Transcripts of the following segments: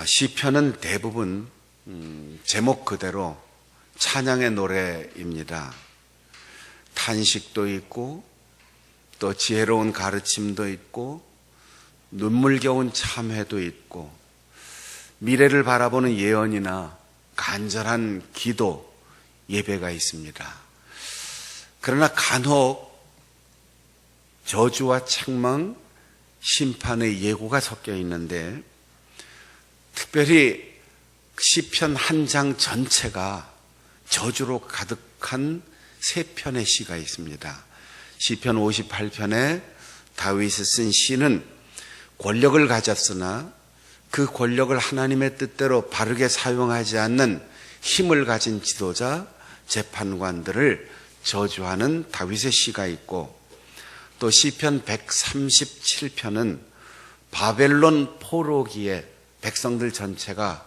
시편은 대부분 제목 그대로 찬양의 노래입니다. 탄식도 있고 또 지혜로운 가르침도 있고 눈물겨운 참회도 있고 미래를 바라보는 예언이나 간절한 기도, 예배가 있습니다. 그러나 간혹 저주와 책망, 심판의 예고가 섞여 있는데 특별히 시편 한 장 전체가 저주로 가득한 세 편의 시가 있습니다. 시편 58편에 다윗이 쓴 시는 권력을 가졌으나 그 권력을 하나님의 뜻대로 바르게 사용하지 않는 힘을 가진 지도자, 재판관들을 저주하는 다윗의 시가 있고, 또 시편 137편은 바벨론 포로기에 백성들 전체가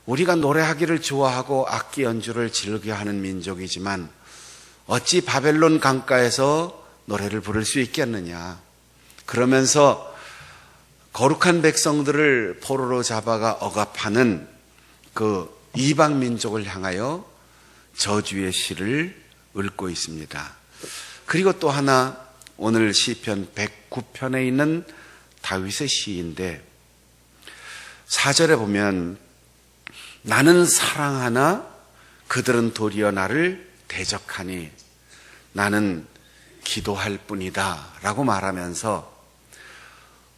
우리가 노래하기를 좋아하고 악기 연주를 즐겨하는 민족이지만 어찌 바벨론 강가에서 노래를 부를 수 있겠느냐, 그러면서 거룩한 백성들을 포로로 잡아가 억압하는 그 이방 민족을 향하여 저주의 시를 읊고 있습니다. 그리고 또 하나, 오늘 시편 109편에 있는 다윗의 시인데 4절에 보면 나는 사랑하나 그들은 도리어 나를 대적하니 나는 기도할 뿐이다 라고 말하면서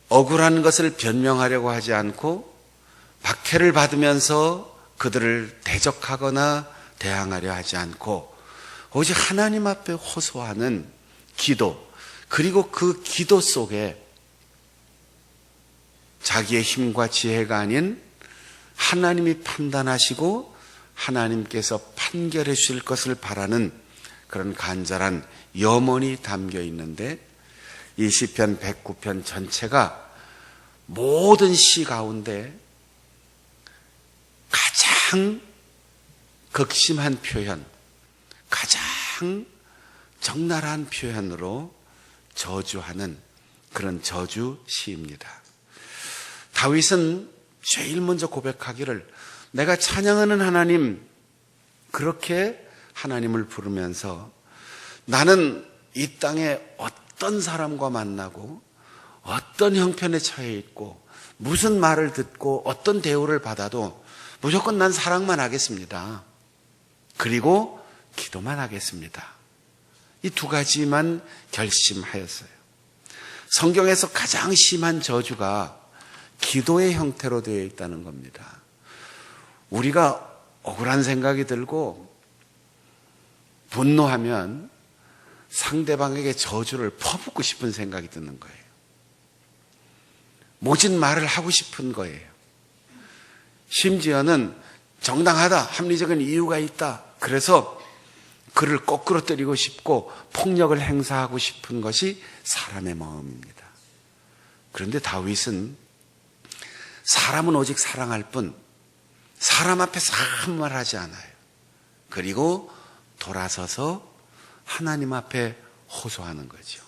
억울한 것을 변명하려고 하지 않고 박해를 받으면서 그들을 대적하거나 대항하려 하지 않고 오직 하나님 앞에 호소하는 기도, 그리고 그 기도 속에 자기의 힘과 지혜가 아닌 하나님이 판단하시고 하나님께서 판결해 주실 것을 바라는 그런 간절한 염원이 담겨 있는데, 이 시편 109편 전체가 모든 시 가운데 가장 극심한 표현, 가장 적나라한 표현으로 저주하는 그런 저주 시입니다. 다윗은 제일 먼저 고백하기를 내가 찬양하는 하나님, 그렇게 하나님을 부르면서 나는 이 땅에 어떤 사람과 만나고 어떤 형편에 처해 있고 무슨 말을 듣고 어떤 대우를 받아도 무조건 난 사랑만 하겠습니다. 그리고 기도만 하겠습니다. 이 두 가지만 결심하였어요. 성경에서 가장 심한 저주가 기도의 형태로 되어 있다는 겁니다. 우리가 억울한 생각이 들고 분노하면 상대방에게 저주를 퍼붓고 싶은 생각이 드는 거예요. 모진 말을 하고 싶은 거예요. 심지어는 정당하다, 합리적인 이유가 있다, 그래서 그를 거꾸로 때리고 싶고 폭력을 행사하고 싶은 것이 사람의 마음입니다. 그런데 다윗은 사람은 오직 사랑할 뿐 사람 앞에서 아무 말 하지 않아요. 그리고 돌아서서 하나님 앞에 호소하는 거죠.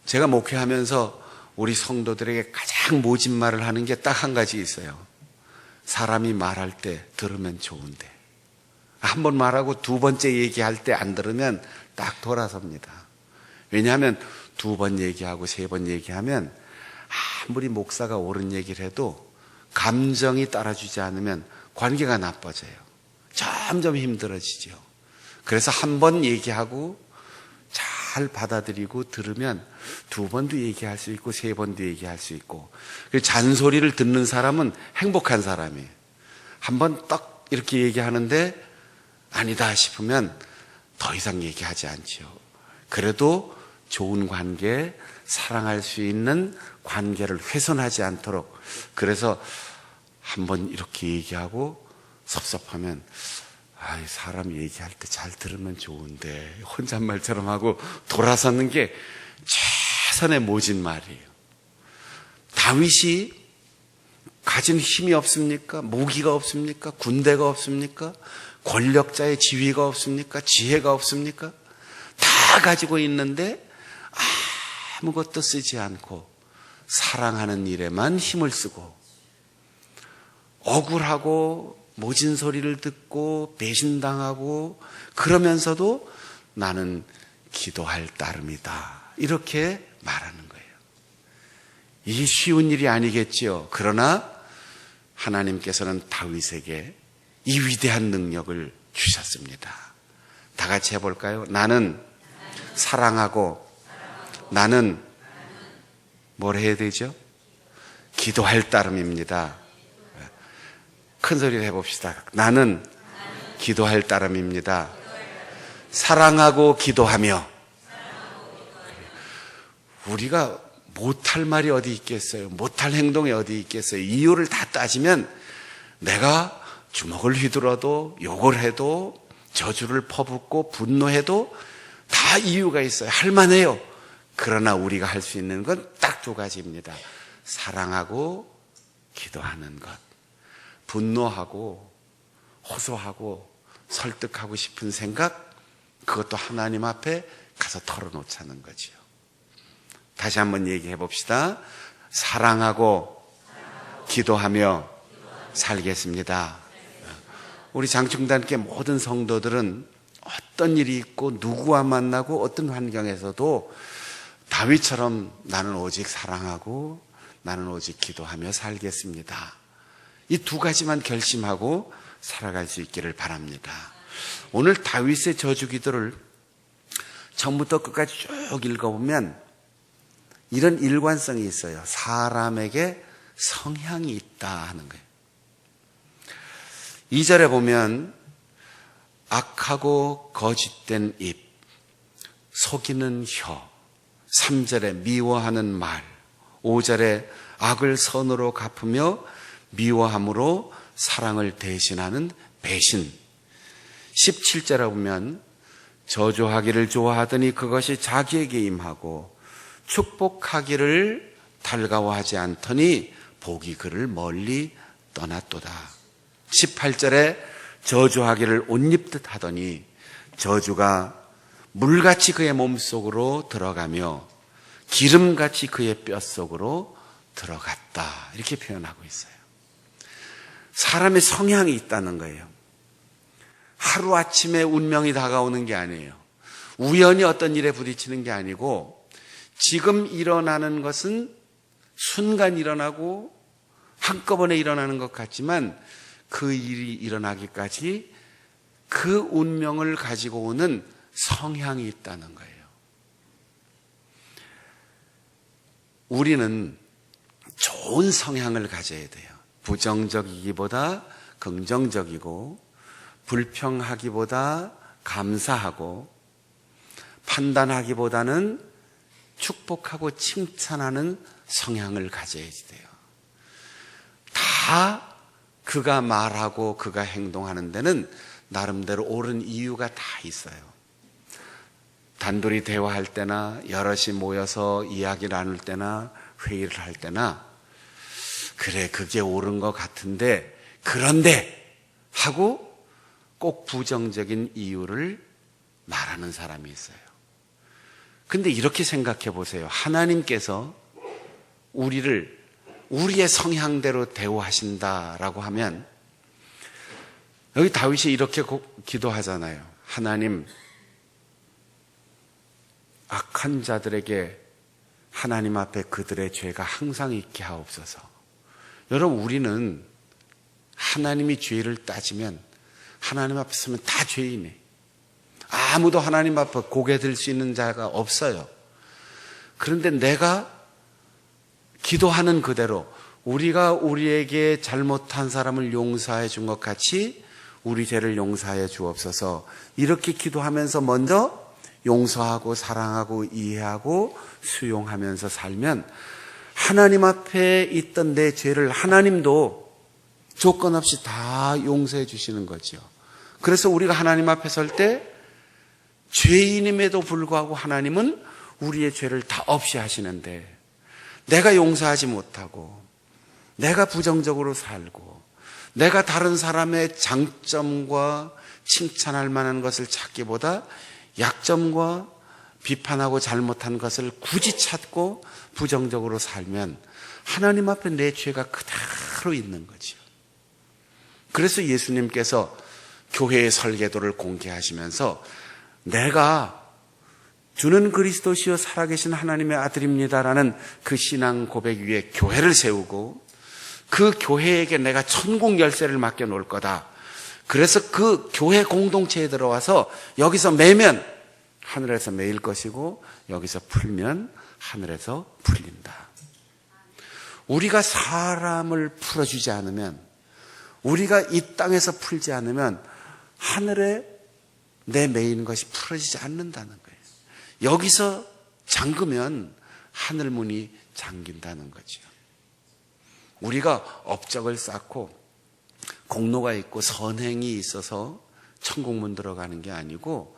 제가 목회하면서 우리 성도들에게 가장 모진 말을 하는 게 딱 한 가지 있어요. 사람이 말할 때 들으면 좋은데, 한 번 말하고 두 번째 얘기할 때 안 들으면 딱 돌아섭니다. 왜냐하면 두 번 얘기하고 세 번 얘기하면 아무리 목사가 옳은 얘기를 해도 감정이 따라주지 않으면 관계가 나빠져요. 점점 힘들어지죠. 그래서 한 번 얘기하고 잘 받아들이고 들으면 두 번도 얘기할 수 있고 세 번도 얘기할 수 있고, 잔소리를 듣는 사람은 행복한 사람이에요. 한 번 딱 이렇게 얘기하는데 아니다 싶으면 더 이상 얘기하지 않죠. 그래도 좋은 관계, 사랑할 수 있는 관계를 훼손하지 않도록, 그래서 한번 이렇게 얘기하고 섭섭하면 사람 얘기할 때 잘 들으면 좋은데 혼잣말처럼 하고 돌아서는 게 최선의 모진 말이에요. 다윗이 가진 힘이 없습니까? 무기가 없습니까? 군대가 없습니까? 권력자의 지위가 없습니까? 지혜가 없습니까? 다 가지고 있는데 아무것도 쓰지 않고 사랑하는 일에만 힘을 쓰고 억울하고 모진 소리를 듣고 배신당하고 그러면서도 나는 기도할 따름이다. 이렇게 말하는 거예요. 이 쉬운 일이 아니겠지요. 그러나 하나님께서는 다윗에게 이 위대한 능력을 주셨습니다. 다 같이 해볼까요? 나는 사랑하고 나는 뭘 해야 되죠? 기도할 따름입니다. 큰 소리로 해봅시다. 나는 기도할 따름입니다. 사랑하고 기도하며. 우리가 못할 말이 어디 있겠어요? 못할 행동이 어디 있겠어요? 이유를 다 따지면 내가 주먹을 휘둘러도 욕을 해도 저주를 퍼붓고 분노해도 다 이유가 있어요. 할만해요. 그러나 우리가 할 수 있는 건 딱 두 가지입니다. 사랑하고 기도하는 것. 분노하고 호소하고 설득하고 싶은 생각, 그것도 하나님 앞에 가서 털어놓자는 거지요. 다시 한번 얘기해 봅시다. 사랑하고 기도하며 살겠습니다. 우리 장충단께 모든 성도들은 어떤 일이 있고 누구와 만나고 어떤 환경에서도 다윗처럼 나는 오직 사랑하고 나는 오직 기도하며 살겠습니다. 이 두 가지만 결심하고 살아갈 수 있기를 바랍니다. 오늘 다윗의 저주 기도를 처음부터 끝까지 쭉 읽어보면 이런 일관성이 있어요. 사람에게 성향이 있다 하는 거예요. 2절에 보면 악하고 거짓된 입, 속이는 혀, 3절에 미워하는 말, 5절에 악을 선으로 갚으며 미워함으로 사랑을 대신하는 배신, 17절에 보면 저주하기를 좋아하더니 그것이 자기에게 임하고 축복하기를 달가워하지 않더니 복이 그를 멀리 떠났도다. 18절에 저주하기를 옷 입듯 하더니 저주가 물같이 그의 몸속으로 들어가며 기름같이 그의 뼛속으로 들어갔다. 이렇게 표현하고 있어요. 사람의 성향이 있다는 거예요. 하루아침에 운명이 다가오는 게 아니에요. 우연히 어떤 일에 부딪히는 게 아니고 지금 일어나는 것은 순간 일어나고 한꺼번에 일어나는 것 같지만 그 일이 일어나기까지 그 운명을 가지고 오는 성향이 있다는 거예요. 우리는 좋은 성향을 가져야 돼요. 부정적이기보다 긍정적이고 불평하기보다 감사하고 판단하기보다는 축복하고 칭찬하는 성향을 가져야 돼요. 다 그가 말하고 그가 행동하는 데는 나름대로 옳은 이유가 다 있어요. 단둘이 대화할 때나 여럿이 모여서 이야기 나눌 때나 회의를 할 때나 그래 그게 옳은 것 같은데 그런데 하고 꼭 부정적인 이유를 말하는 사람이 있어요. 근데 이렇게 생각해 보세요. 하나님께서 우리를 우리의 성향대로 대우하신다라고 하면 여기 다윗이 이렇게 기도하잖아요. 하나님, 악한 자들에게 하나님 앞에 그들의 죄가 항상 있게 하옵소서. 여러분, 우리는 하나님이 죄를 따지면 하나님 앞에 서면 다 죄인이에요. 아무도 하나님 앞에 고개 들 수 있는 자가 없어요. 그런데 내가 기도하는 그대로 우리가 우리에게 잘못한 사람을 용서해 준 것 같이 우리 죄를 용서해 주옵소서. 이렇게 기도하면서 먼저 용서하고 사랑하고 이해하고 수용하면서 살면 하나님 앞에 있던 내 죄를 하나님도 조건 없이 다 용서해 주시는 거죠. 그래서 우리가 하나님 앞에 설 때 죄인임에도 불구하고 하나님은 우리의 죄를 다 없이 하시는데 내가 용서하지 못하고 내가 부정적으로 살고 내가 다른 사람의 장점과 칭찬할 만한 것을 찾기보다 약점과 비판하고 잘못한 것을 굳이 찾고 부정적으로 살면 하나님 앞에 내 죄가 그대로 있는 거죠. 그래서 예수님께서 교회의 설계도를 공개하시면서 내가 주는 그리스도시요 살아계신 하나님의 아들입니다라는 그 신앙 고백 위에 교회를 세우고 그 교회에게 내가 천국 열쇠를 맡겨놓을 거다. 그래서 그 교회 공동체에 들어와서 여기서 매면 하늘에서 매일 것이고 여기서 풀면 하늘에서 풀린다. 우리가 사람을 풀어주지 않으면, 우리가 이 땅에서 풀지 않으면 하늘에 내 매이는 것이 풀어지지 않는다는 거예요. 여기서 잠그면 하늘문이 잠긴다는 거죠. 우리가 업적을 쌓고 공로가 있고 선행이 있어서 천국문 들어가는 게 아니고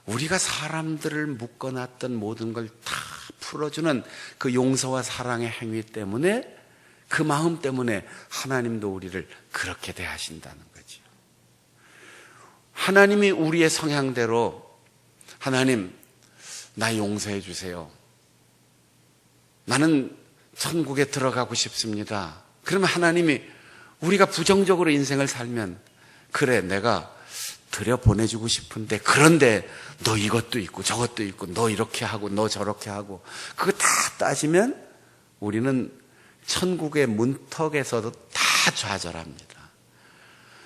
우리가 사람들을 묶어놨던 모든 걸 다 풀어주는 그 용서와 사랑의 행위 때문에, 그 마음 때문에 하나님도 우리를 그렇게 대하신다는 거죠. 하나님이 우리의 성향대로 하나님 나 용서해 주세요. 나는 천국에 들어가고 싶습니다. 그러면 하나님이 우리가 부정적으로 인생을 살면 그래 내가 들여보내주고 싶은데 그런데 너 이것도 있고 저것도 있고 너 이렇게 하고 너 저렇게 하고 그거 다 따지면 우리는 천국의 문턱에서도 다 좌절합니다.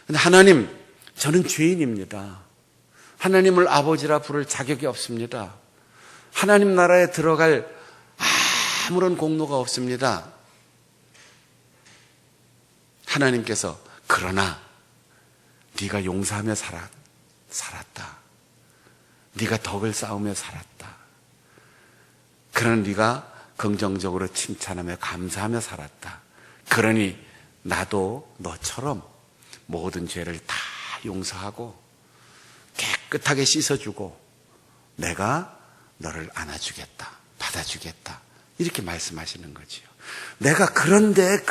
근데 하나님 저는 죄인입니다. 하나님을 아버지라 부를 자격이 없습니다. 하나님 나라에 들어갈 아무런 공로가 없습니다. 하나님께서 그러나 네가 용서하며 살았다. 네가 덕을 쌓으며 살았다. 그러나 네가 긍정적으로 칭찬하며 감사하며 살았다. 그러니 나도 너처럼 모든 죄를 다 용서하고 깨끗하게 씻어주고 내가 너를 안아주겠다. 받아주겠다. 이렇게 말씀하시는 거지요. 내가 그런데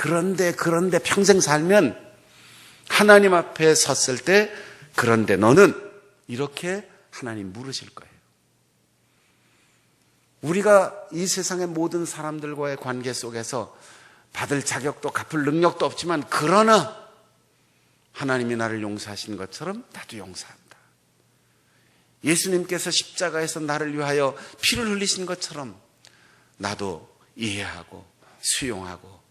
평생 살면 하나님 앞에 섰을 때 그런데 너는 이렇게 하나님 물으실 거예요. 우리가 이 세상의 모든 사람들과의 관계 속에서 받을 자격도 갚을 능력도 없지만 그러나 하나님이 나를 용서하신 것처럼 나도 용서한다. 예수님께서 십자가에서 나를 위하여 피를 흘리신 것처럼 나도 이해하고 수용하고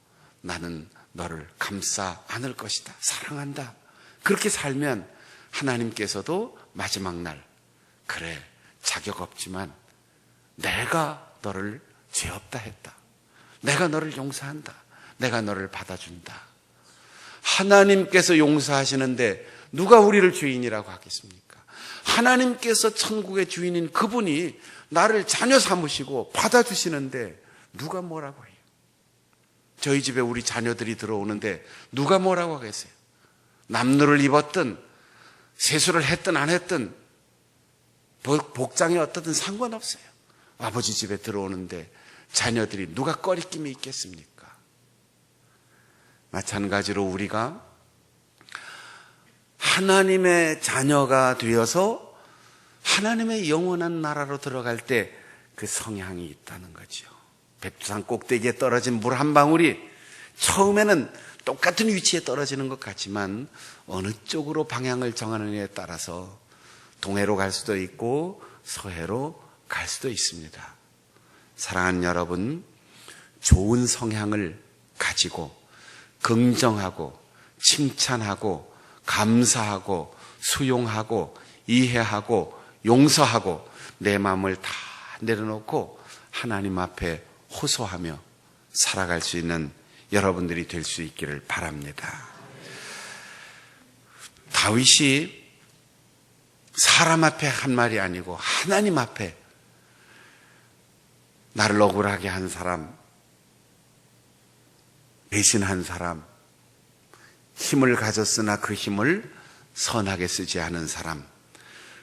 나는 너를 감싸 안을 것이다. 사랑한다. 그렇게 살면 하나님께서도 마지막 날 그래 자격 없지만 내가 너를 죄 없다 했다. 내가 너를 용서한다. 내가 너를 받아준다. 하나님께서 용서하시는데 누가 우리를 죄인이라고 하겠습니까? 하나님께서 천국의 주인인 그분이 나를 자녀 삼으시고 받아주시는데 누가 뭐라고 해요? 저희 집에 우리 자녀들이 들어오는데 누가 뭐라고 하겠어요? 남루를 입었든 세수를 했든 안 했든 복장이 어떻든 상관없어요. 아버지 집에 들어오는데 자녀들이 누가 꺼리낌이 있겠습니까? 마찬가지로 우리가 하나님의 자녀가 되어서 하나님의 영원한 나라로 들어갈 때 그 성향이 있다는 거죠. 백두산 꼭대기에 떨어진 물 한 방울이 처음에는 똑같은 위치에 떨어지는 것 같지만 어느 쪽으로 방향을 정하느냐에 따라서 동해로 갈 수도 있고 서해로 갈 수도 있습니다. 사랑하는 여러분, 좋은 성향을 가지고 긍정하고 칭찬하고 감사하고 수용하고 이해하고 용서하고 내 마음을 다 내려놓고 하나님 앞에 호소하며 살아갈 수 있는 여러분들이 될 수 있기를 바랍니다. 다윗이 사람 앞에 한 말이 아니고 하나님 앞에 나를 억울하게 한 사람, 배신한 사람, 힘을 가졌으나 그 힘을 선하게 쓰지 않은 사람,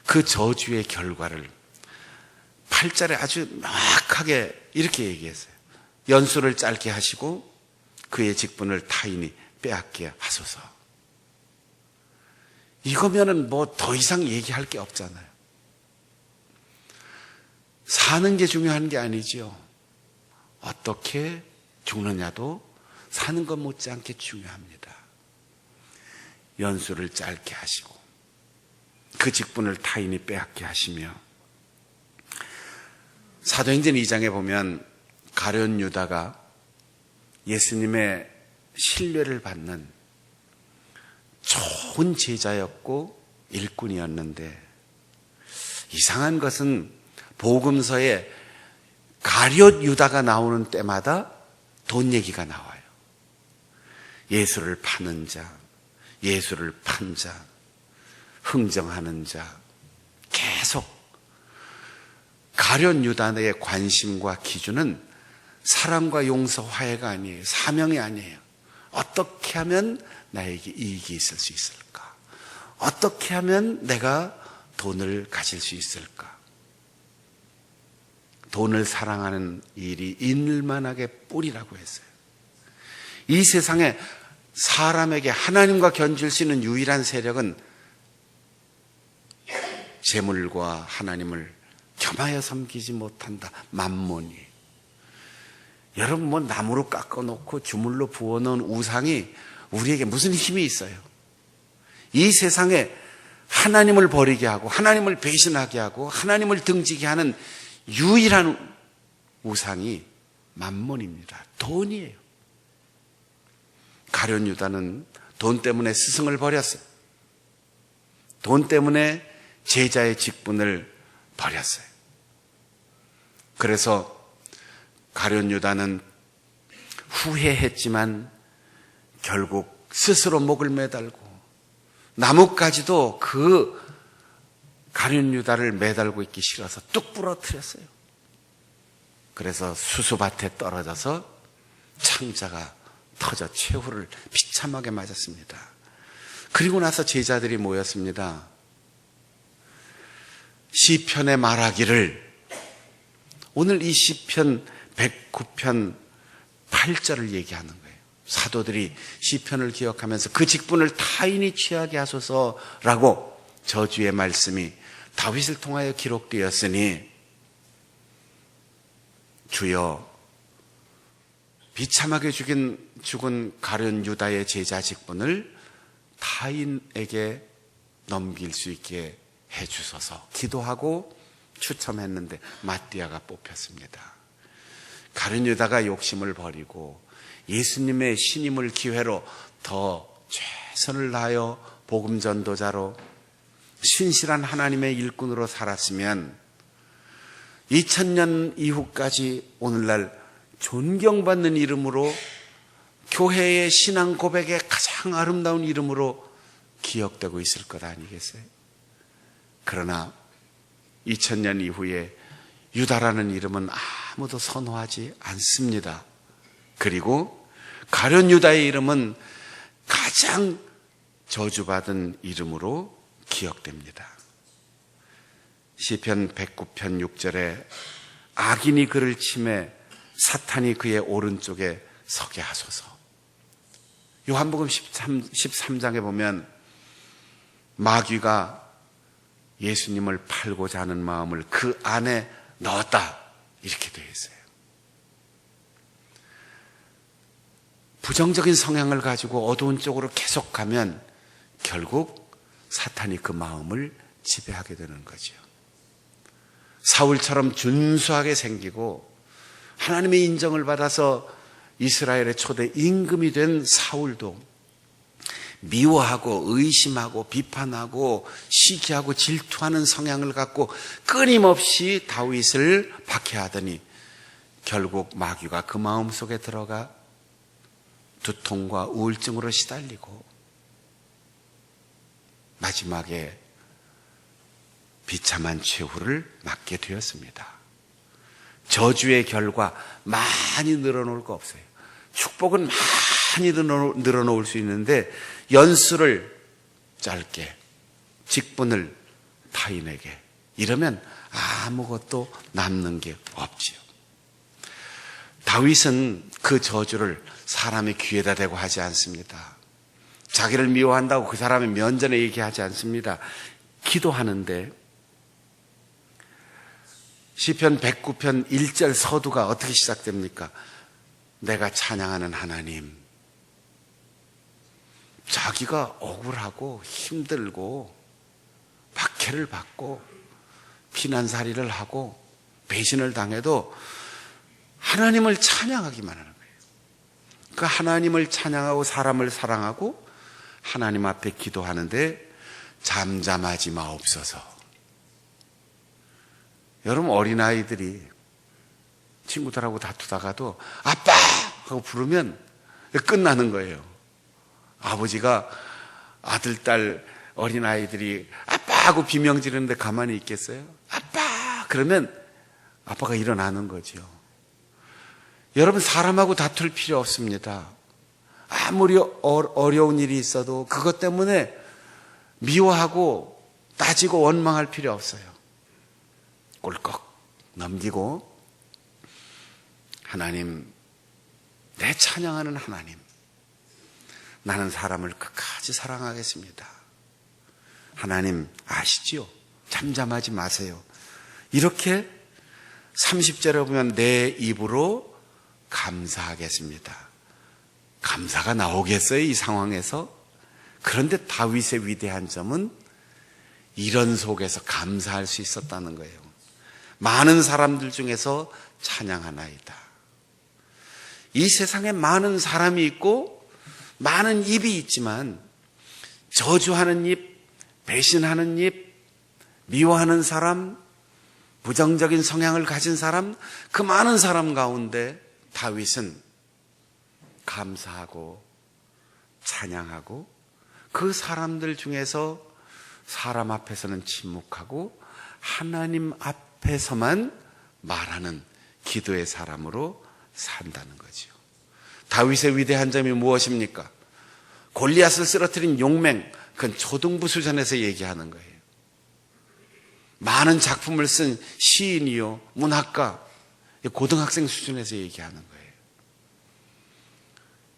그 저주의 결과를 8절에 아주 명확하게 이렇게 얘기했어요. 연수를 짧게 하시고 그의 직분을 타인이 빼앗게 하소서. 이거면은 뭐 더 이상 얘기할 게 없잖아요. 사는 게 중요한 게 아니죠. 어떻게 죽느냐도 사는 것 못지않게 중요합니다. 연수를 짧게 하시고 그 직분을 타인이 빼앗게 하시며, 사도행전 2장에 보면 가룟 유다가 예수님의 신뢰를 받는 좋은 제자였고 일꾼이었는데, 이상한 것은 복음서에 가룟 유다가 나오는 때마다 돈 얘기가 나와요. 예수를 파는 자, 예수를 판 자, 흥정하는 자, 계속 가룟 유다의 관심과 기준은 사랑과 용서, 화해가 아니에요. 사명이 아니에요. 어떻게 하면 나에게 이익이 있을 수 있을까? 어떻게 하면 내가 돈을 가질 수 있을까? 돈을 사랑하는 일이 인을만하게 뿌리라고 했어요. 이 세상에 사람에게 하나님과 견줄 수 있는 유일한 세력은 재물과 하나님을 겸하여 섬기지 못한다. 만몬이. 여러분, 뭐 나무로 깎아놓고 주물로 부어놓은 우상이 우리에게 무슨 힘이 있어요? 이 세상에 하나님을 버리게 하고 하나님을 배신하게 하고 하나님을 등지게 하는 유일한 우상이 만몬입니다. 돈이에요. 가룟 유다는 돈 때문에 스승을 버렸어요. 돈 때문에 제자의 직분을 버렸어요. 그래서 가룟 유다는 후회했지만 결국 스스로 목을 매달고, 나뭇가지도 그 가룟 유다를 매달고 있기 싫어서 뚝 부러뜨렸어요. 그래서 수수밭에 떨어져서 창자가 터져 최후를 비참하게 맞았습니다. 그리고 나서 제자들이 모였습니다. 시편에 말하기를, 오늘 이 시편 109편 8절을 얘기하는 거예요. 사도들이 시편을 기억하면서 그 직분을 타인이 취하게 하소서라고 저주의 말씀이 다윗을 통하여 기록되었으니, 주여 비참하게 죽은 가룟 유다의 제자 직분을 타인에게 넘길 수 있게 해주소서 기도하고 추첨했는데 마띠아가 뽑혔습니다. 가룟 유다가 욕심을 버리고 예수님의 신임을 기회로 더 최선을 다하여 복음 전도자로 신실한 하나님의 일꾼으로 살았으면 2000년 이후까지 오늘날 존경받는 이름으로, 교회의 신앙 고백의 가장 아름다운 이름으로 기억되고 있을 것 아니겠어요? 그러나 2000년 이후에 유다라는 이름은 아무도 선호하지 않습니다. 그리고 가룟 유다의 이름은 가장 저주받은 이름으로 기억됩니다. 시편 109편 6절에 악인이 그를 치매 사탄이 그의 오른쪽에 서게 하소서. 요한복음 13장에 보면 마귀가 예수님을 팔고자 하는 마음을 그 안에 넣었다, 이렇게 되어 있어요. 부정적인 성향을 가지고 어두운 쪽으로 계속 가면 결국 사탄이 그 마음을 지배하게 되는 거죠. 사울처럼 준수하게 생기고 하나님의 인정을 받아서 이스라엘의 초대 임금이 된 사울도 미워하고 의심하고 비판하고 시기하고 질투하는 성향을 갖고 끊임없이 다윗을 박해하더니 결국 마귀가 그 마음속에 들어가 두통과 우울증으로 시달리고 마지막에 비참한 최후를 맞게 되었습니다. 저주의 결과 많이 늘어놓을 거 없어요. 축복은 많이 늘어놓을 수 있는데 연수를 짧게, 직분을 타인에게, 이러면 아무것도 남는 게 없지요. 다윗은 그 저주를 사람의 귀에다 대고 하지 않습니다. 자기를 미워한다고 그 사람의 면전에 얘기하지 않습니다. 기도하는데 시편 109편 1절 서두가 어떻게 시작됩니까? 내가 찬양하는 하나님, 자기가 억울하고 힘들고 박해를 받고 피난살이를 하고 배신을 당해도 하나님을 찬양하기만 하는 거예요. 그 하나님을 찬양하고 사람을 사랑하고 하나님 앞에 기도하는데 잠잠하지 마옵소서. 여러분, 어린아이들이 친구들하고 다투다가도 아빠! 하고 부르면 끝나는 거예요. 아버지가 아들, 딸, 어린아이들이 아빠! 하고 비명 지르는데 가만히 있겠어요? 아빠! 그러면 아빠가 일어나는 거죠. 여러분, 사람하고 다툴 필요 없습니다. 아무리 어려운 일이 있어도 그것 때문에 미워하고 따지고 원망할 필요 없어요. 꿀꺽 넘기고 하나님, 내 찬양하는 하나님, 나는 사람을 끝까지 사랑하겠습니다. 하나님 아시지요? 잠잠하지 마세요. 이렇게 30절에 보면 내 입으로 감사하겠습니다. 감사가 나오겠어요, 이 상황에서? 그런데 다윗의 위대한 점은 이런 속에서 감사할 수 있었다는 거예요. 많은 사람들 중에서 찬양하나이다. 이 세상에 많은 사람이 있고 많은 입이 있지만 저주하는 입, 배신하는 입, 미워하는 사람, 부정적인 성향을 가진 사람, 그 많은 사람 가운데 다윗은 감사하고 찬양하고 그 사람들 중에서 사람 앞에서는 침묵하고 하나님 앞에서만 말하는 기도의 사람으로 산다는 거죠. 다윗의 위대한 점이 무엇입니까? 골리앗을 쓰러뜨린 용맹, 그건 초등부 수준에서 얘기하는 거예요. 많은 작품을 쓴 시인이요, 문학가, 고등학생 수준에서 얘기하는 거예요.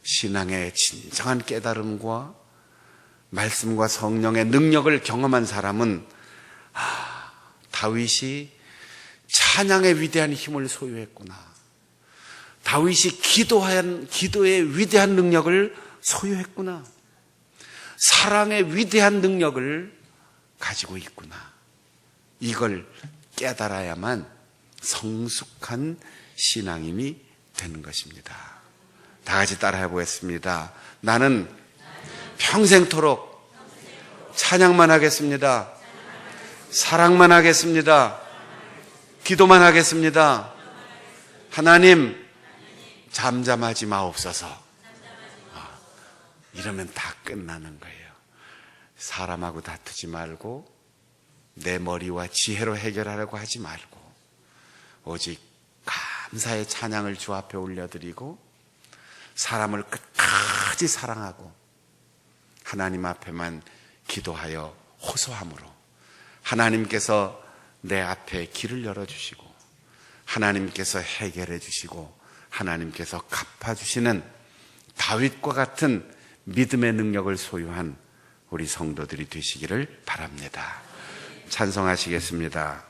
신앙의 진정한 깨달음과 말씀과 성령의 능력을 경험한 사람은 다윗이 찬양의 위대한 힘을 소유했구나. 다윗이 기도의 위대한 능력을 소유했구나. 사랑의 위대한 능력을 가지고 있구나. 이걸 깨달아야만 성숙한 신앙인이 되는 것입니다. 다 같이 따라해 보겠습니다. 나는 평생토록 찬양만 하겠습니다. 사랑만 하겠습니다. 기도만 하겠습니다. 하나님, 잠잠하지 마옵소서. 이러면 다 끝나는 거예요. 사람하고 다투지 말고 내 머리와 지혜로 해결하려고 하지 말고 오직 감사의 찬양을 주 앞에 올려드리고 사람을 끝까지 사랑하고 하나님 앞에만 기도하여 호소함으로 하나님께서 내 앞에 길을 열어주시고 하나님께서 해결해 주시고 하나님께서 갚아주시는 다윗과 같은 믿음의 능력을 소유한 우리 성도들이 되시기를 바랍니다. 찬송하시겠습니다.